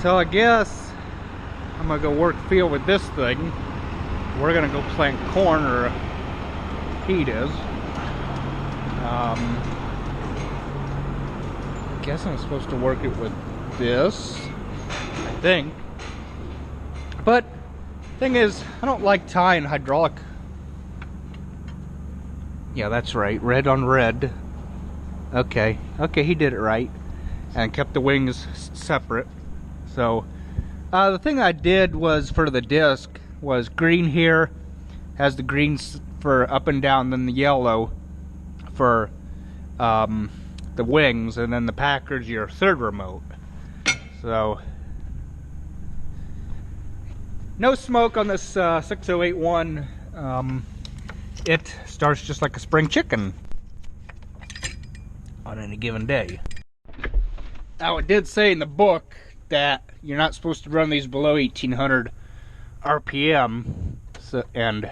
So I guess I'm gonna go work field with this thing. We're gonna go plant corn, or Pete is. I guess I'm supposed to work it with this, I think. But thing is, I don't like tying hydraulic. Yeah, that's right, red on red. Okay, he did it right, and kept the wings separate. So the thing I did was, for the disc, was green here has the greens for up and down, then the yellow for the wings, and then the Packard's your third remote. So no smoke on this 6081. It starts just like a spring chicken on any given day. Now, it did say in the book that you're not supposed to run these below 1800 RPM, so, and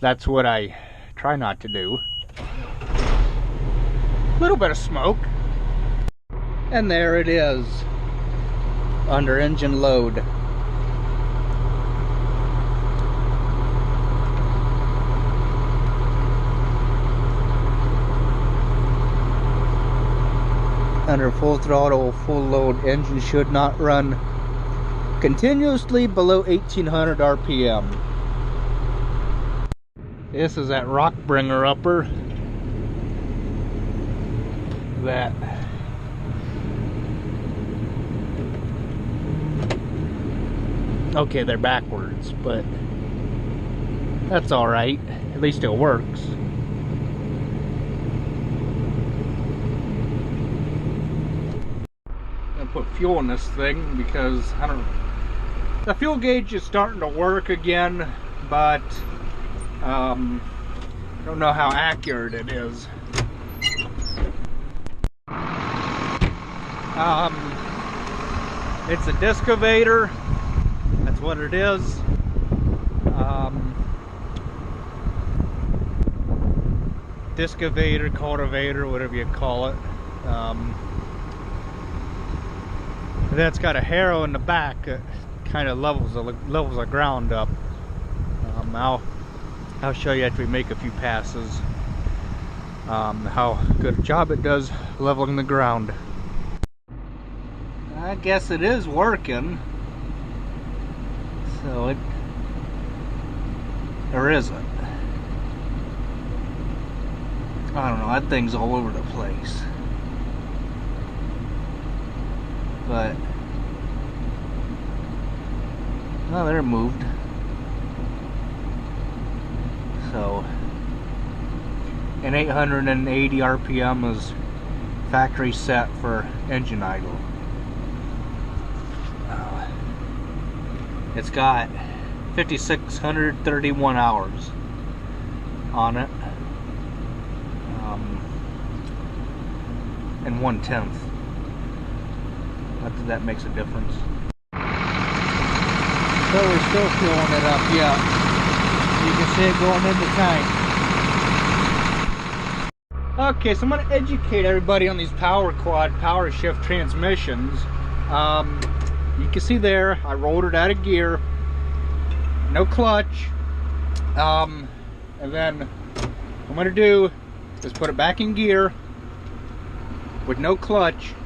that's what I try not to do. A little bit of smoke, and there it is, under engine load. Under full throttle, full load, engine should not run continuously below 1800 RPM. This is that Rockbringer upper that okay, they're backwards, but that's all right. At least it works. Put fuel in this thing because the fuel gauge is starting to work again, but I don't know how accurate it is. It's a discavator, that's what it is. Discavator, cultivator, whatever you call it. That's got a harrow in the back that kind of levels the ground up. I'll show you after we make a few passes how good a job it does leveling the ground. I guess it is working. So or isn't. I don't know, that thing's all over the place. But well, they're moved. So, and 880 RPM is factory set for engine idle. It's got 5,631 hours on it, and 1/10. Not that that makes a difference. So we're still filling it up, yeah. You can see it going in the tank. Okay, so I'm going to educate everybody on these Power Quad power shift transmissions. You can see there, I rolled it out of gear, no clutch, and then what I'm going to do is put it back in gear with no clutch.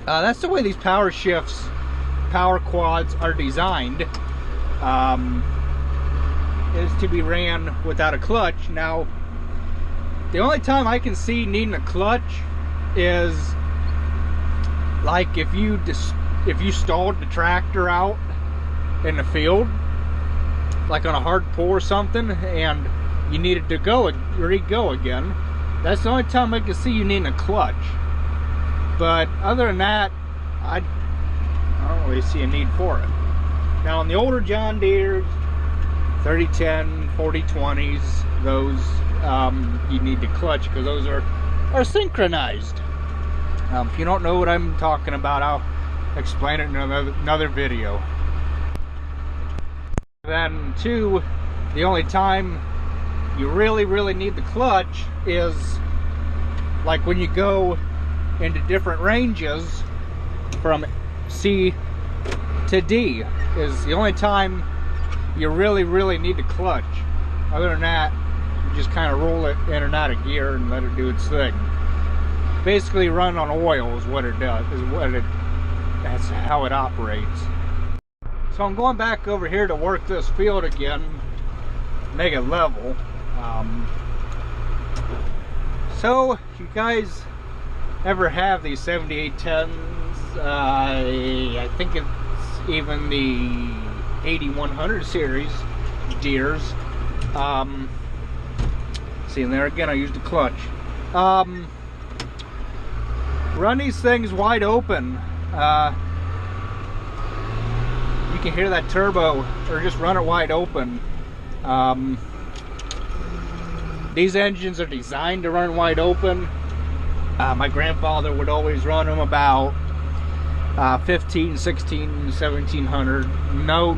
That's the way these power shifts, Power Quads are designed, is to be ran without a clutch. Now, the only time I can see needing a clutch is like if you stalled the tractor out in the field, like on a hard pull or something, and you needed to re-go again. That's the only time I can see you needing a clutch. But other than that, I don't really see a need for it. Now, on the older John Deere's, 3010, 4020s, those you need to clutch because those are synchronized. If you don't know what I'm talking about, I'll explain it in another video. Then, two, the only time you really need the clutch is like when you go into different ranges from C to D is the only time you really need to clutch. Other than that, you just kind of roll it in and out of gear and let it do its thing. Basically run on oil is what it does, that's how it operates. So I'm going back over here to work this field again, make it level. So, if you guys ever have these 7810s, I think it's even the 8100 series Deers. See, and there again, I used a clutch. Run these things wide open. You can hear that turbo, or just run it wide open. These engines are designed to run wide open. My grandfather would always run them about 15, 16, 1700. No.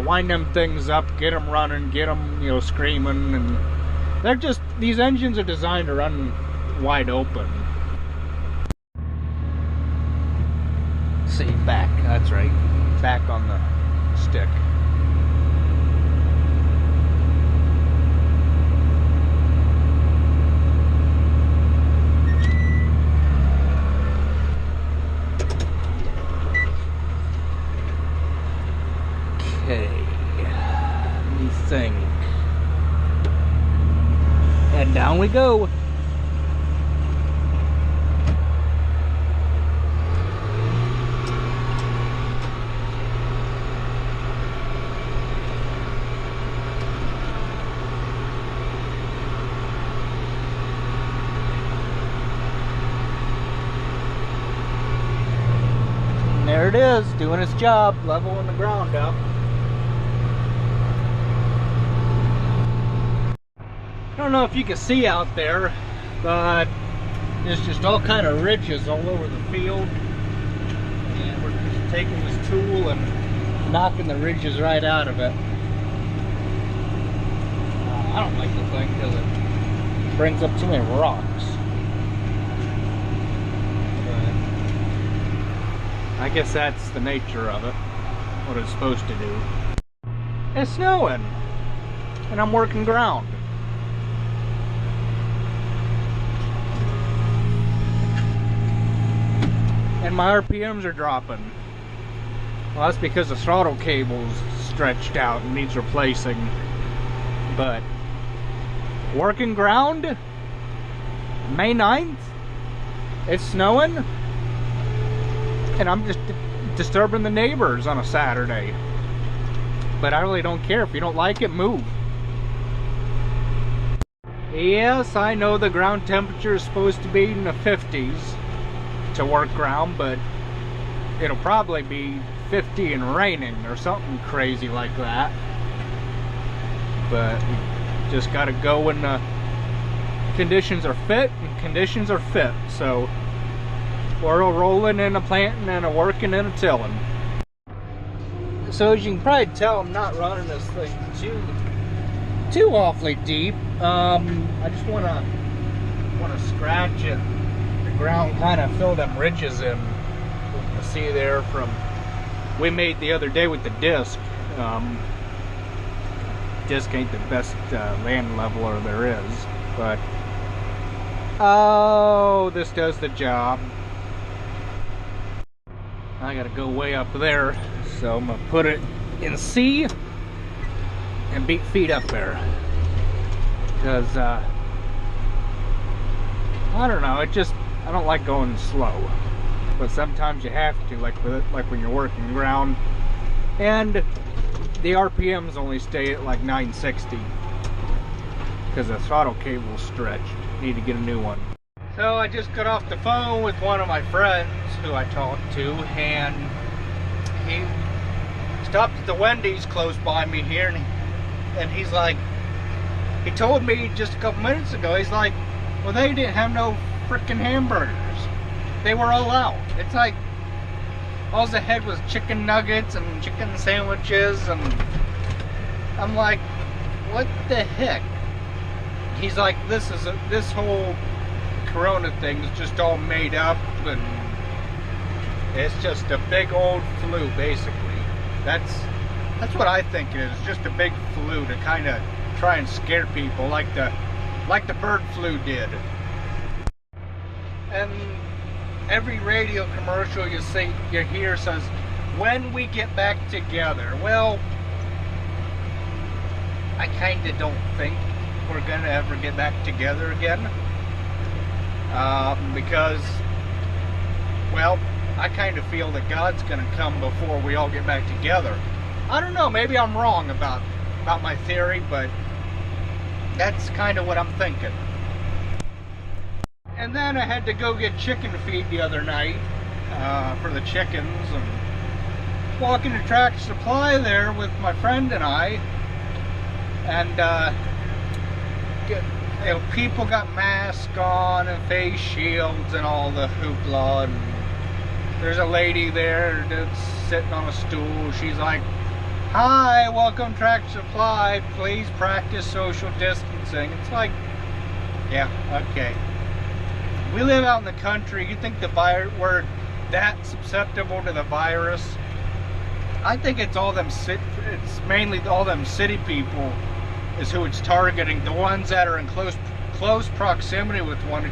Wind them things up, get them running, get them, you know, screaming, and they're just, these engines are designed to run wide open. See, back, that's right, back on the stick. Okay, let me think. And down we go. And there it is, doing its job, leveling the ground up. I don't know if you can see out there, but there's just all kind of ridges all over the field, and we're just taking this tool and knocking the ridges right out of it. I don't like the thing because it brings up too many rocks, but I guess that's the nature of it, what it's supposed to do. It's snowing, and I'm working ground. And my RPMs are dropping. Well, that's because the throttle cable's stretched out and needs replacing. But working ground, May 9th, it's snowing, and I'm just disturbing the neighbors on a Saturday. But I really don't care. If you don't like it, move. Yes, I know the ground temperature is supposed to be in the 50s. To work ground, but it'll probably be 50 and raining or something crazy like that. But we just gotta go when the conditions are fit, and conditions are fit. So we're a rolling and a planting and a working and a tilling. So as you can probably tell, I'm not running this thing too awfully deep. I just wanna scratch it. Ground kind of fill them ridges in. You can see there from we made the other day with the disc. Disc ain't the best land leveler there is, but oh, this does the job. I gotta go way up there, so I'm gonna put it in C and beat feet up there, because I don't know, I don't like going slow, but sometimes you have to, like when you're working ground, and the RPMs only stay at like 960 because the throttle cable's stretched. Need to get a new one. So I just got off the phone with one of my friends who I talked to, and he stopped at the Wendy's close by me here, and he's like, he told me just a couple minutes ago, he's like, well, they didn't have no freaking hamburgers. They were all out. It's like all they had was chicken nuggets and chicken sandwiches, and I'm like, what the heck? He's like, this whole Corona thing is just all made up, and It's just a big old flu, basically. That's what I think it is. Just a big flu to kind of try and scare people, like the bird flu did. And every radio commercial you hear says, "When we get back together." Well, I kind of don't think we're gonna ever get back together again, because, well, I kind of feel that God's gonna come before we all get back together. I don't know, maybe I'm wrong about my theory, but that's kind of what I'm thinking. And then I had to go get chicken feed the other night for the chickens, and walking to Tractor Supply there with my friend and I, and people got masks on and face shields and all the hoopla, and there's a lady there that's sitting on a stool. She's like, "Hi, welcome to Tractor Supply. Please practice social distancing." It's like, yeah, okay. We live out in the country. You think we're that susceptible to the virus? I think it's mainly all them city people is who it's targeting. The ones that are in close proximity with one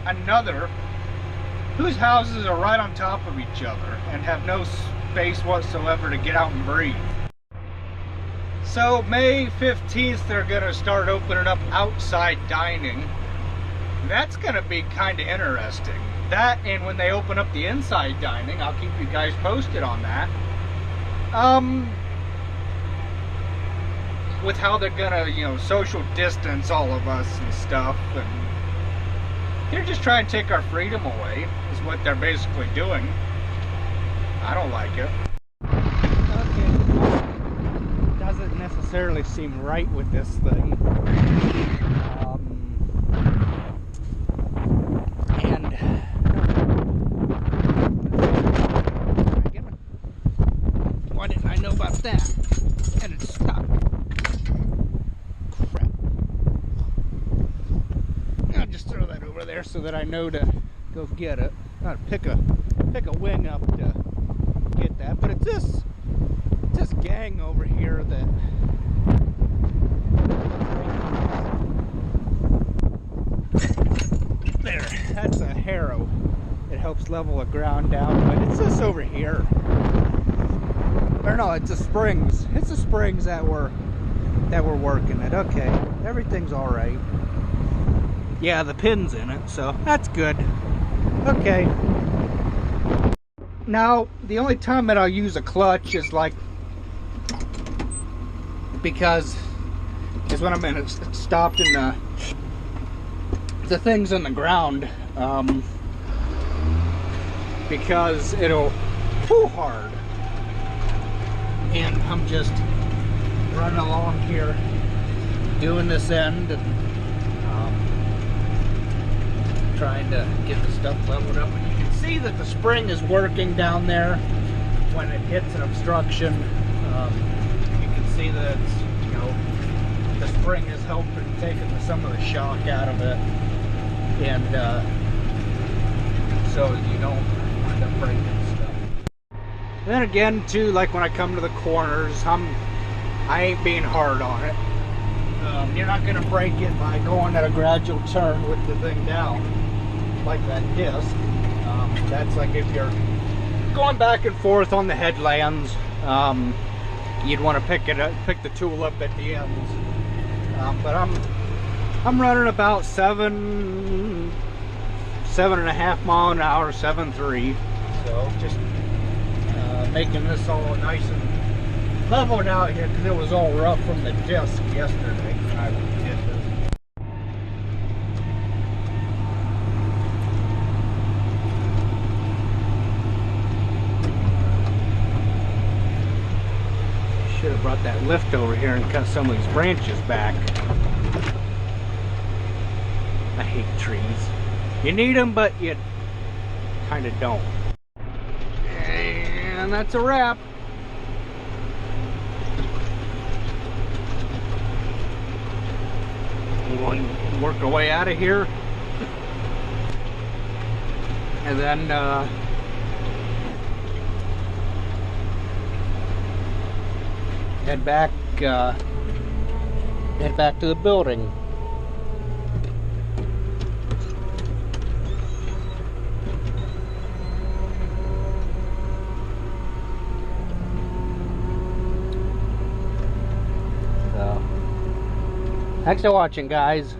another, whose houses are right on top of each other and have no space whatsoever to get out and breathe. So May 15th, they're going to start opening up outside dining. That's going to be kind of interesting. That, and when they open up the inside dining, I'll keep you guys posted on that. With how they're going to, social distance all of us and stuff, and they're just trying to take our freedom away, is what they're basically doing. I don't like it. Okay, doesn't necessarily seem right with this thing. Why didn't I know about that? And it stopped. Crap. I'll just throw that over there so that I know to go get it. Gotta pick a wing up to get that. But it's this gang over here that there. That's a harrow. It helps level the ground down, but it's this over here. Or no, it's the springs. It's the springs that we're working at. Okay, everything's all right. Yeah, the pin's in it, so that's good. Okay. Now, the only time that I'll use a clutch is because is when I'm stopped in the things in the ground, because it'll pull hard. And I'm just running along here doing this end and trying to get the stuff leveled up. And you can see that the spring is working down there when it hits an obstruction. You can see that it's, the spring is helping taking some of the shock out of it, and so you don't end up breaking stuff. Then again, too, like when I come to the corners, I ain't being hard on it. You're not going to break it by going at a gradual turn with the thing down, like that disc. That's like if you're going back and forth on the headlands, you'd want to pick the tool up at the ends. But I'm running about 7.5 mile an hour, 7.3. So just making this all nice and leveled out here, because it was all rough from the disc yesterday when I did this. Should have brought that lift over here and cut some of these branches back. I hate trees. You need them, but you kind of don't. And that's a wrap. We'll work our way out of here, and then head back to the building. So, thanks for watching, guys.